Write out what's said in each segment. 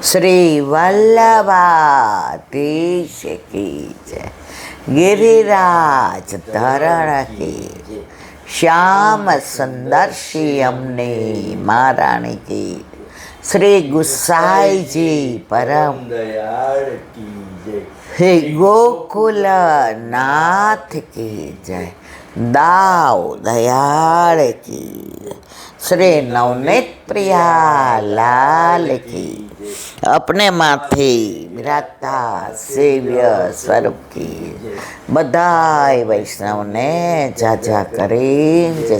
શ્રી વલ્લભાધીશ કી જય, ગિરિરાજ ધરણ કી જય, શ્યામ સુંદર અમને મહારાણી કી, શ્રી ગુસાઈજી પરમ દયાળ કી જય, હે ગોકુલ નાથ કી જય, દાવ દયાળ કી જય, શ્રી નવનીત પ્રિયા લાલ કી, अपने माथे विराजता सेव्य स्वरूप की बधाई वैष्णव ने जाजा કરી જય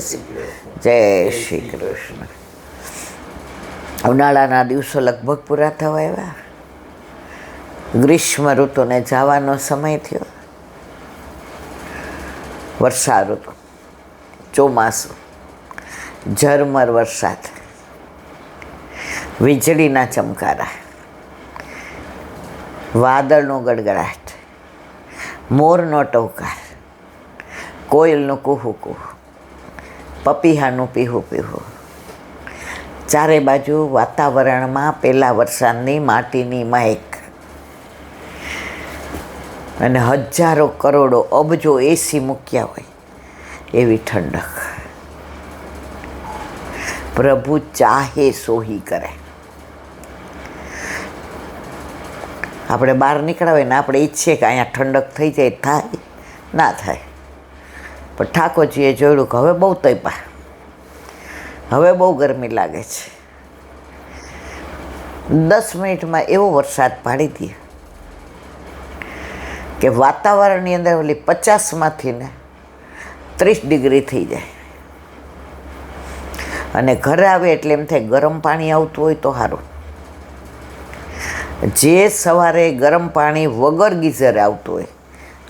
શ્રી કૃષ્ણ. ઉનાળાના દિવસો લગભગ પૂરા થવા આવ્યા. ગ્રીષ્મ ઋતુને જવાનો સમય થયો. વર્ષા ઋતુ, ચોમાસું, ઝરમર વરસાદ, વીજળીના ચમકારા, વાદળનો ગડગડાટ, મોરનો ટહુકાર, કોયલનું કુહુ કુહુ, પપીહાનું પીહું પીહું. ચારે બાજુ વાતાવરણમાં પહેલા વરસાદની માટીની મહેક અને હજારો કરોડો અબજો એસી મૂક્યા હોય એવી ઠંડક. પ્રભુ ચાહે સોહી કરે. આપણે બહાર નીકળ્યા હોય ને આપણે ઈચ્છીએ કે અહીંયા ઠંડક થઈ જાય, થાય ના થાય. પણ ઠાકોરજીએ જોયું કે હવે બહુ તપ્યા, હવે બહુ ગરમી લાગે છે. 10 મિનિટમાં એવો વરસાદ પાડી દે કે વાતાવરણની અંદર ઓલી 50માંથી ને 30 ડિગ્રી થઈ જાય. અને ઘરે આવે એટલે એમ થાય ગરમ પાણી આવતું હોય તો સારું. જે સવારે ગરમ પાણી વગર ગીઝરે આવતું હોય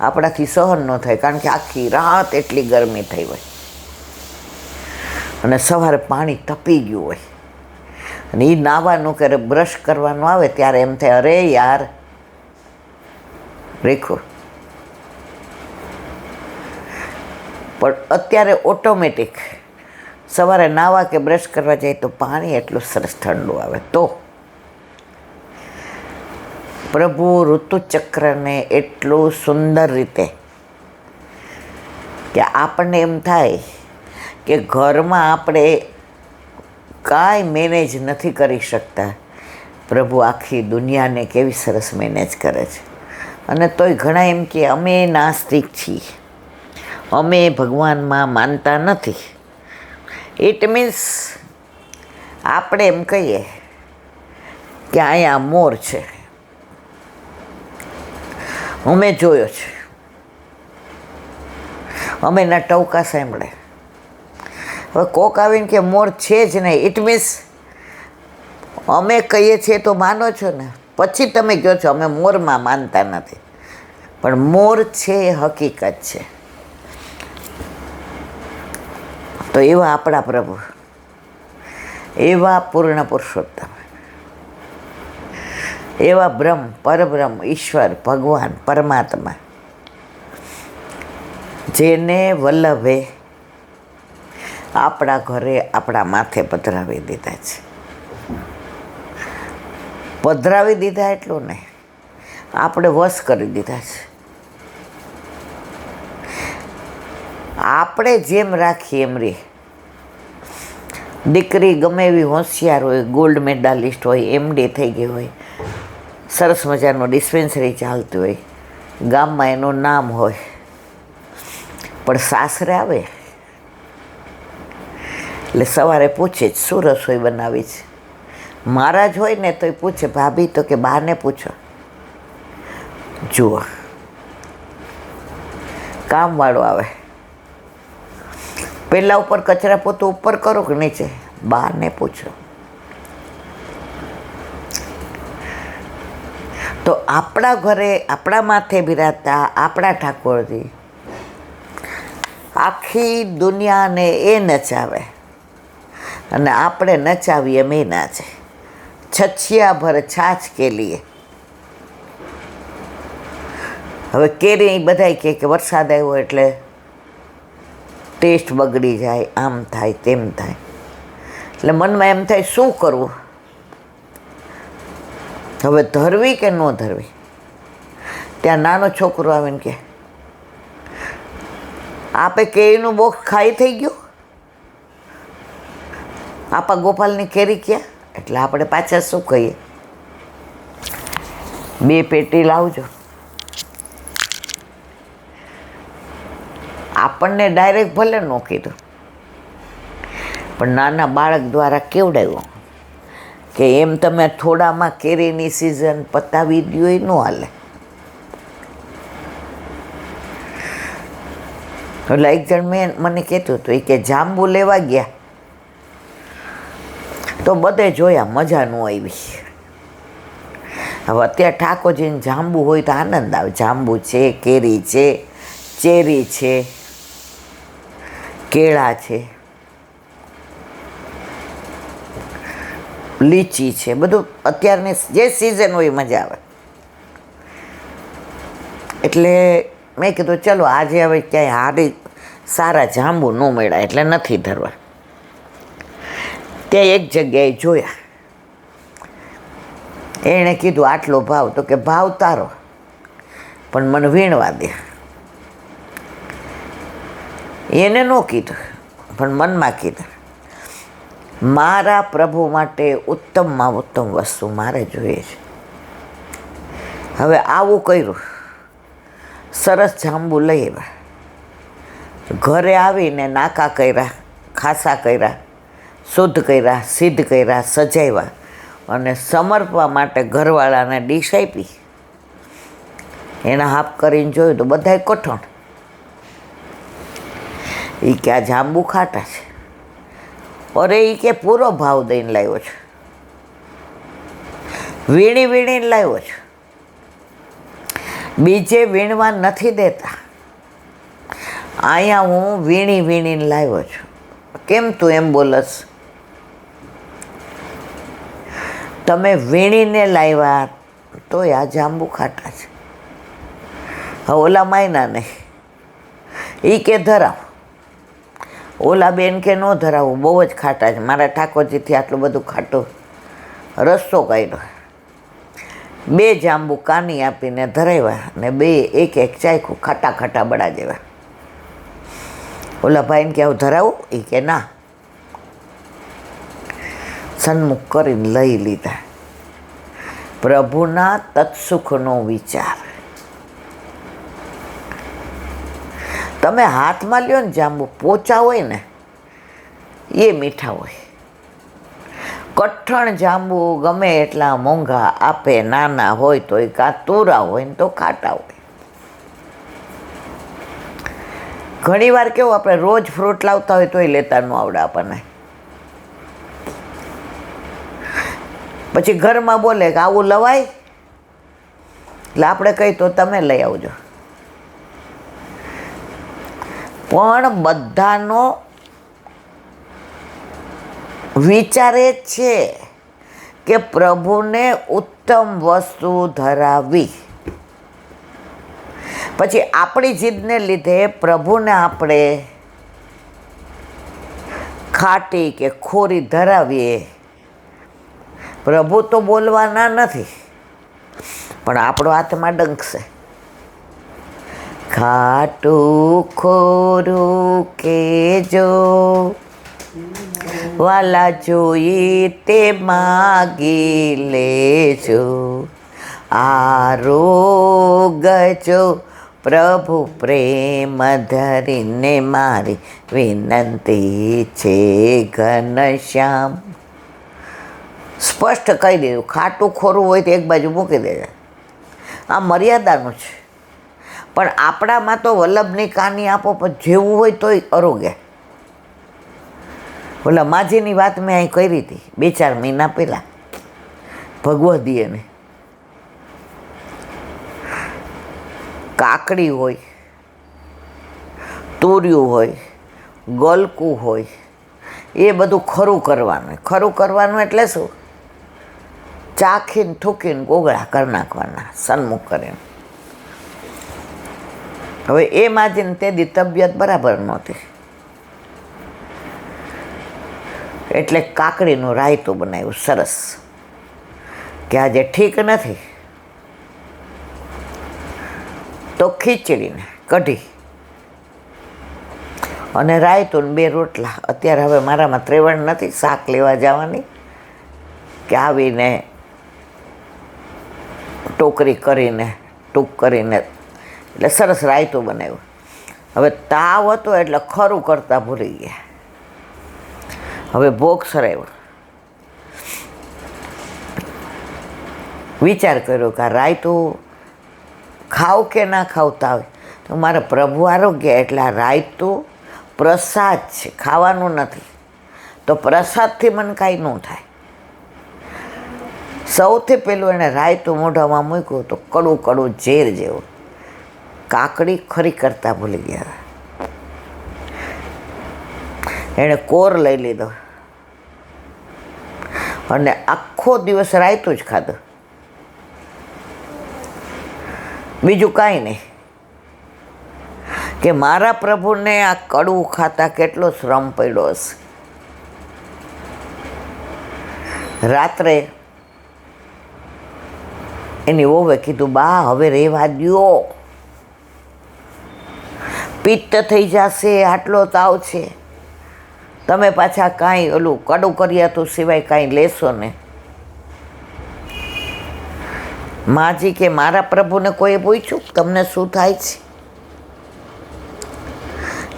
આપણાથી સહન ન થાય, કારણ કે આખી રાત એટલી ગરમી થઈ હોય અને સવારે પાણી તપી ગયું હોય અને એ નાહવાનું કે બ્રશ કરવાનું આવે ત્યારે એમ થાય અરે યાર રેખો. પણ અત્યારે ઓટોમેટિક સવારે નાહવા કે બ્રશ કરવા જાય તો પાણી એટલું સરસ ઠંડુ આવે. તો પ્રભુ ઋતુચક્રને એટલું સુંદર રીતે કે આપણને એમ થાય કે ઘરમાં આપણે કાંઈ મેનેજ નથી કરી શકતા, પ્રભુ આખી દુનિયાને કેવી સરસ મેનેજ કરે છે. અને તોય ઘણા એમ કે અમે નાસ્તિક છીએ, અમે ભગવાનમાં માનતા નથી. ઇટ મીન્સ આપણે એમ કહીએ કે અહીંયા મોર છે, અમે જોયો છે, અમે એના ટવકા સાંભળે. હવે કોક આવીને કે મોર છે જ નહીં, ઇટ મીન્સ અમે કહીએ છીએ તો માનો છો ને, પછી તમે કહો છો અમે મોરમાં માનતા નથી. પણ મોર છે એ હકીકત છે. તો એવા આપણા પ્રભુ, એવા પૂર્ણ પુરુષોત્તમ, એવા બ્રહ્મ, પરબ્રહ્મ, ઈશ્વર, ભગવાન, પરમાત્મા, જેને વલ્લભે આપણા ઘરે આપણા માથે પધરાવી દીધા છે. પધરાવી દીધા એટલું નહીં, આપણે વશ કરી દીધા છે. આપણે જેમ રાખીએ એમ રે. દીકરી ગમે એવી હોશિયાર હોય, ગોલ્ડ મેડાલિસ્ટ હોય, MD થઈ ગઈ હોય, સરસ મજાનું ડિસ્પેન્સરી ચાલતી હોય, ગામમાં એનું નામ હોય, પણ સાસરે આવે એટલે સવારે પૂછે જ શું રસોઈ બનાવી છે. મારા જ હોય ને તોય પૂછે ભાભી, તો કે બાને પૂછો. જુઓ, કામવાળો આવે, પહેલાં ઉપર કચરા પોતું ઉપર કરો કે નીચે, બાને પૂછો. તો આપણા ઘરે આપણા માથે બિરાજતા આપણા ઠાકોરજી આખી દુનિયાને એ નચાવે અને આપણે નચાવીએ એમ એ નાચે. છછિયા ભર છાછ કે લીએ. હવે કેરી બધાય કે વરસાદ આવ્યો એટલે ટેસ્ટ બગડી જાય, આમ થાય તેમ થાય. એટલે મનમાં એમ થાય શું કરવું. હવે ધરવી કે ન ધરવી? ત્યાં નાનો છોકરો આવીને કે આપે કેરીનું બોક્સ ખાઈ થઈ ગયું, આપા ગોપાલની કેરી ક્યાં? એટલે આપણે પાછા શું કહીએ? 2 પેટી લાવજો. આપણને ડાયરેક્ટ ભલે ન કીધું, પણ નાના બાળક દ્વારા કેવડાવ્યો કે એમ તમે થોડામાં કેરીની સિઝન પતાવી દો, એ ન હાલે. એટલે એક જણ મને કહેતું હતું, એ કે જાંબુ લેવા ગયા તો બધે જોયા, મજા ન આવી. હવે અત્યારે ઠાકોરજીને જાંબુ હોય તો આનંદ આવે. જાંબુ છે, કેરી છે, ચેરી છે, કેળા છે, લીચી છે, બધું અત્યારની જે સિઝન હોય મજા આવે. એટલે મેં કીધું ચલો આજે હવે ક્યાંય હારી સારા જાંબુ ન મળ્યા એટલે નથી ધરવા. ત્યાં એક જગ્યાએ જોયા, એણે કીધું આટલો ભાવ, તો કે ભાવ તારો પણ મને વીણવા દે. એને ન કીધું પણ મનમાં કીધું, મારા પ્રભુ માટે ઉત્તમમાં ઉત્તમ વસ્તુ મારે જોઈએ છે. હવે આવું કર્યું, સરસ જાંબુ લઈ આવ્યા, ઘરે આવીને નાકા કર્યા, ખાસા કર્યા, શુદ્ધ કર્યા, સિદ્ધ કર્યા, સજાવ્યા અને સમર્પવા માટે ઘરવાળાને ડીશ આપી. એના હાફ કરીને જોયું તો બધાય કઠણ. એ કે આ જાંબુ ખાટા છે. અરે એ કે પૂરો ભાવ દઈને લાવ્યો છે, વીણી વીણીને લાવ્યો છે, બીજે વીણવા નથી દેતા, અહીંયા હું વીણી વીણીને લાવ્યો છું. કેમ તું એમ બોલસ? તમે વીણીને લાવ્યા તોય આ જાંબુ ખાટા છે. હવે ઓલા માયના નહીં, એ કે ધરાવ. ઓલા બેન કે ન ધરાવું, બહુ જ ખાટા છે, મારા ઠાકોરજીથી આટલું બધું ખાટું રસ્તો કાઢ્યો. 2 જાંબુ કાની આપીને ધરાવ્યા ને 2 એક એક ચાખ્યું, ખાટા ખાટા બળા જેવા. ઓલા ભાઈને કે આવું ધરાવું? એ કે ના. સન્મુખ કરીને લઈ લીધા. પ્રભુના તત્સુખનો વિચાર. તમે હાથમાં લ્યો ને જાંબુ, પોચા હોય ને એ મીઠા હોય. કઠણ જાંબુ ગમે એટલા મોંઘા આપે, નાના હોય તો એ કાં તુરા હોય ને તો ખાટા હોય. ઘણી વાર કેવું આપણે રોજ ફ્રૂટ લાવતા હોય તોય લેતા ન આવડે આપણને. પછી ઘરમાં બોલે કે આવું લવાય, એટલે આપણે કહી તો તમે લઈ આવજો. પણ બધાનો વિચાર એ જ છે કે પ્રભુને ઉત્તમ વસ્તુ ધરાવી. પછી આપણી જીદને લીધે પ્રભુને આપણે ખાટી કે ખોરી ધરાવીએ. પ્રભુ તો બોલવાના નથી, પણ આપણો હાથમાં ડંખશે. ખાટું ખોરું કેજો, વાલા જોઈએ તે માગી લેજો. આરોગજો પ્રભુ પ્રેમ ધરીને, મારી વિનંતી છે ઘનશ્યામ. સ્પષ્ટ કહી દીધું, ખાટું ખોરું હોય તો એક બાજુ મૂકી દેજો. આ મર્યાદાનું છે. પણ આપણામાં તો વલ્લભની કાની આપો, પણ જેવું હોય તોય અરોગે. ઓલા માજીની વાત મેં અહીં કરી હતી 2-4 મહિના પહેલાં, ભગવદીયને. કાકડી હોય, તુરિયું હોય, ગલકું હોય, એ બધું ખરું કરવાનું. ખરું કરવાનું એટલે શું? ચાખીને થૂકીને ગોગળા કરી નાખવાના સન્મુખ કરીને. હવે એ માજીને તેની તબિયત બરાબર નહોતી, એટલે કાકડીનું રાયતું બનાવ્યું સરસ. કે આજે ઠીક નથી, તો ખીચડીને કઢી અને રાયતું ને 2 રોટલા. અત્યારે હવે મારામાં ત્રેવડ નથી શાક લેવા જવાની, કે આવીને ટોકરી કરીને ટૂંક કરીને એટલે સરસ રાયતું બનાવ્યું. હવે તાવ હતો એટલે ખરું કરતાં ભૂલી ગયા. હવે ભોગ સરાવ્યો. વિચાર કર્યો કે આ રાયતું ખાવ કે ના ખાવ તાવ, તો મારા પ્રભુ આરોગ્ય એટલે આ રાયતું પ્રસાદ છે, ખાવાનું નથી. તો પ્રસાદથી મને કાંઈ ન થાય. સૌથી પહેલું એણે રાયતું મોઢામાં મૂક્યું તો કડું કડું ઝેર જેવું. કાકડી ખરી કરતાં ભૂલી ગયા. એણે કોર લઈ લીધો અને આખો દિવસ રાયતું જ ખાધું, બીજું કાંઈ નહીં. કે મારા પ્રભુને આ કડવું ખાતા કેટલો શ્રમ પડ્યો હશે. રાત્રે એની વહુએ કીધું, બા હવે રહેવા દ્યો, પિત્ત થઈ જશે, આટલો તાવ છે, તમે પાછા કાંઈ ઓલું કડું કર્યાતું સિવાય કાંઈ લેશો ને. માજી કે મારા પ્રભુને કોઈએ પૂછ્યું તમને શું થાય છે?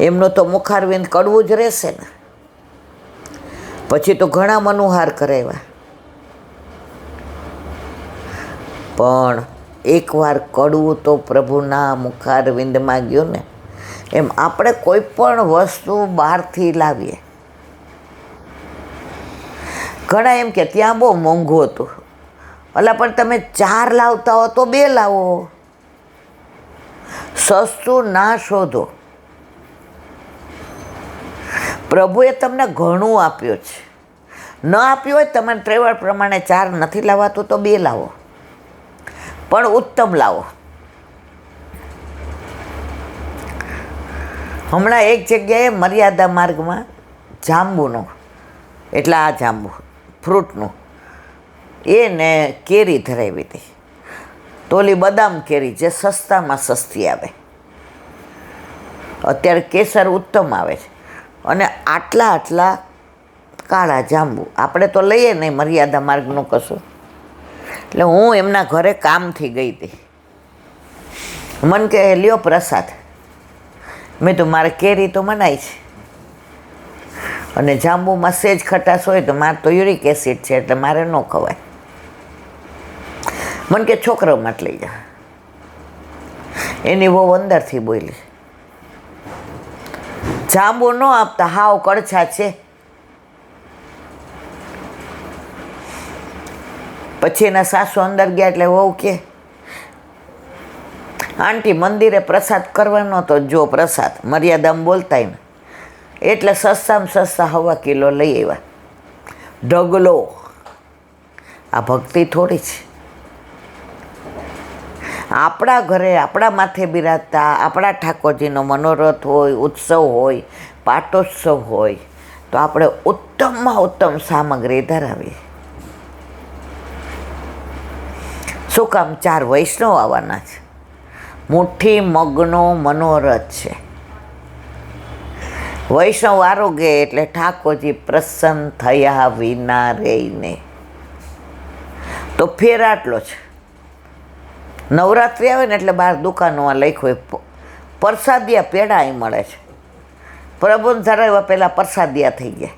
એમનો તો મુખારવિંદ કડવું જ રહેશે ને. પછી તો ઘણા મનુહાર કરાવ્યા, પણ એકવાર કડવું તો પ્રભુના મુખારવિંદમાં ગયું ને. એમ આપણે કોઈ પણ વસ્તુ બહારથી લાવીએ, ઘણા એમ કે ત્યાં બહુ મોંઘું હતું, અલા પણ તમે 4 લાવતા હો તો 2 લાવો, સસ્તું ના શોધો. પ્રભુએ તમને ઘણું આપ્યું છે, ન આપ્યું હોય તમારે ત્રેવડ પ્રમાણે 4 નથી લાવાતું તો 2 લાવો, પણ ઉત્તમ લાવો. હમણાં એક જગ્યાએ મર્યાદા માર્ગમાં જાંબુનો, એટલે આ જાંબુ ફ્રૂટનું, એને કેરી ધરાવી હતી. તો ઓલી બદામ કેરી જે સસ્તામાં સસ્તી આવે, અત્યારે કેસર ઉત્તમ આવે છે, અને આટલા કાળા જાંબુ આપણે તો લઈએ નહીં મર્યાદા માર્ગનું કશું. એટલે હું એમના ઘરે કામથી ગઈ હતી. મને કહે લ્યો પ્રસાદ. મેં તો મારે કેરી તો મનાય છે, અને જાંબુમાં સેજ ખટાશ હોય તો મારે તો યુરિક એસિડ છે એટલે મારે ન ખવાય. મને કે છોકરો માટે લઈ જા. એની બહુ અંદરથી બોલી, જાંબુ ન આપતા હાવ કડછા છે. પછી એના સાસુ અંદર ગયા એટલે વહુ કે આંટી મંદિરે પ્રસાદ કરવાનો તો જો પ્રસાદ મર્યાદામાં બોલતાય ને, એટલે સસ્તામાં સસ્તા 1/2 કિલો લઈ આવ્યા. ઢગલો. આ ભક્તિ થોડી છે. આપણા ઘરે આપણા માથે બિરાજતા આપણા ઠાકોરજીનો મનોરથ હોય, ઉત્સવ હોય, પાટોત્સવ હોય, તો આપણે ઉત્તમમાં ઉત્તમ સામગ્રી ધરાવીએ. શું કામ? 4 વૈષ્ણવ આવવાના છે, મુઠ્ઠી મગનો મનોરથ છે. વૈષ્ણવ આરોગ્ય એટલે ઠાકોરજી પ્રસન્ન થયા વિના રહીને. તો ફેર આટલો છે. નવરાત્રિ આવે ને એટલે બહાર દુકાનોમાં લખ્યું હોય પ્રસાદિયા પેડા અહીં મળે છે. પ્રબંધ ધરાવ્યા પહેલાં પ્રસાદિયા થઈ ગયા,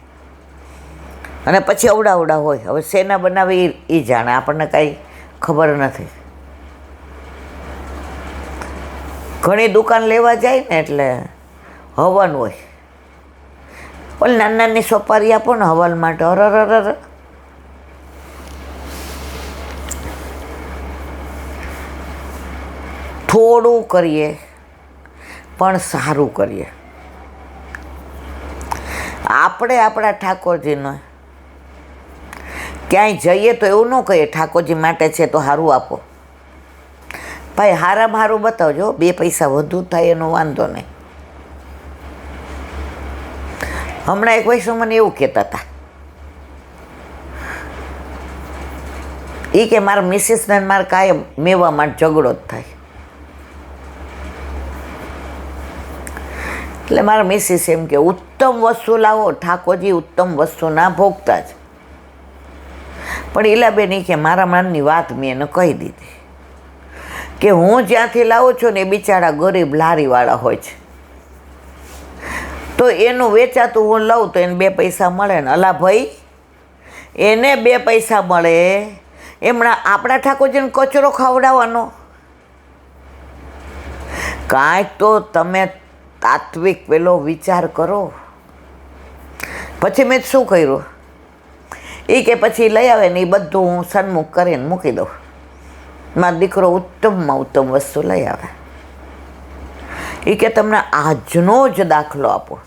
અને પછી અવડા હોય. હવે શેના બનાવી એ જાણે, આપણને કાંઈ ખબર નથી. ઘણી દુકાન લેવા જાય ને એટલે હવન હોય. ઓલી નાની સોપારી આપો ને હવન માટે, અરર. થોડું કરીએ પણ સારું કરીએ. આપણે આપણા ઠાકોરજીને ક્યાંય જઈએ તો એવું ન કહીએ ઠાકોરજી માટે છે તો સારું આપો. ભાઈ હારામાં સારું બતાવજો, 2 પૈસા વધુ થાય એનો વાંધો નહીં. હમણાં એક વૈષ્ણવ મને એવું કહેતા હતા, એ કે મારા મિસિસને મારે કાયમ મેવા માટે ઝઘડો જ થાય. એટલે મારા મિસિસ એમ કે ઉત્તમ વસ્તુ લાવો, ઠાકોરજી ઉત્તમ વસ્તુ ના ભોગતા જ. પણ ઈલાબેન એ કે મારા મનની વાત મેં એને કહી દીધી કે હું જ્યાંથી લાવું છું ને એ બિચારા ગરીબ લારીવાળા હોય છે, તો એનું વેચાતું હું લઉં તો એને 2 પૈસા મળે ને. અલા ભાઈ, એને 2 પૈસા મળે, એમણા આપણા ઠાકોરજીને કચરો ખવડાવવાનો? કાંઈક તો તમે તાત્વિક પેલો વિચાર કરો. પછી મેં શું કર્યું, એ કે પછી લઈ આવે ને એ બધું હું સન્મુખ કરીને મૂકી દઉં. મારો દીકરો ઉત્તમમાં ઉત્તમ વસ્તુ લઈ આવે. એ કે તમને આજનો જ દાખલો આપો,